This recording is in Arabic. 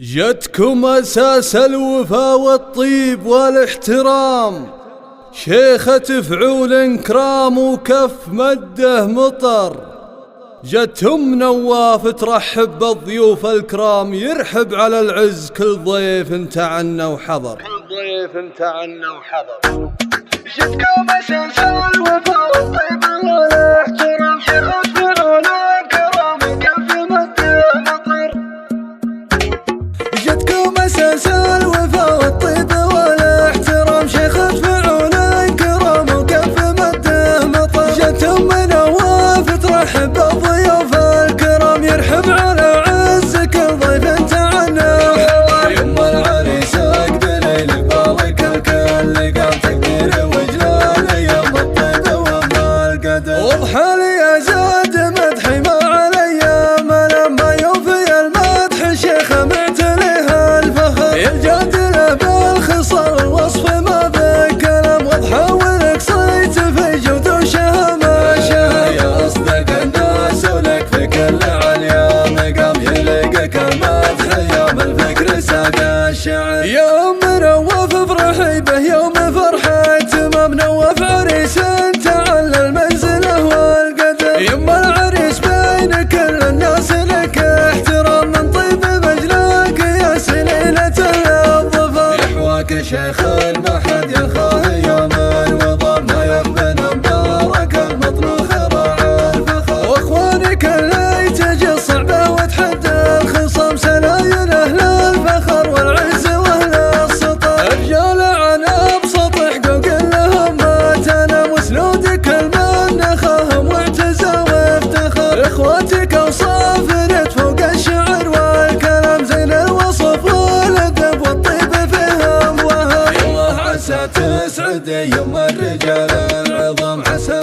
جتكم أساس الوفا والطيب والاحترام، شيخة فعول كرام وكف مده مطر. جتهم نواف ترحب بالضيوف الكرام، يرحب على العز كل ضيف تعنى وحضر. جتكم أساس الوفا والطيب والاحترام، شيخة فعول كرام وكف مده مطر. جتكم أساس الوفا والطيب والاحترام، شيخة فعول كرام وكف مده مطر. جتهم نواف ترحب بالضيوف الكرام، يرحب على عز كل ضيف تعنى وحضر. يما العريس عقد ليل بارك الكل، قام تقدير وجلال يوم الطيب وما القدر. واضحى لي زاد مدحي ما علي لما يوفي المدح، شيخة معتليها الفخر. الجادل بالخصال الوصف ما بالكلام، واضحى ولك صيت في جود وشهامة شهامة. يا أصدق الناس ولك في كل عليا مقام، يلقك المدح يوم الفكر ساق الشعر. يوم نواف افرحي به يوم فرحة تمام، نواف عريس تعلى المنزله والقدر. يما العريس بين كل الناس لك احترام، من طيب مجلاك يا سليلة الظفر. يحواك شيخ ما حد يخاه يوم الوضع، ما يقبل مبارك المطروخ راعى الفخر. واخوانك اللي تجي الصعبة وتحدى الخصام، سلايل اهل الفخر والعز واهل السطر. الرجال عن ابسط حقوق لهم ما تنام، وسنودك المن خاهم واعتزى وافتخر. اخواتك اوصاف فوق الشعر والكلام، زين الوصف والادب والطيب فيهم وهم. الله عسى تسعد يوم الرجال العظام، عسى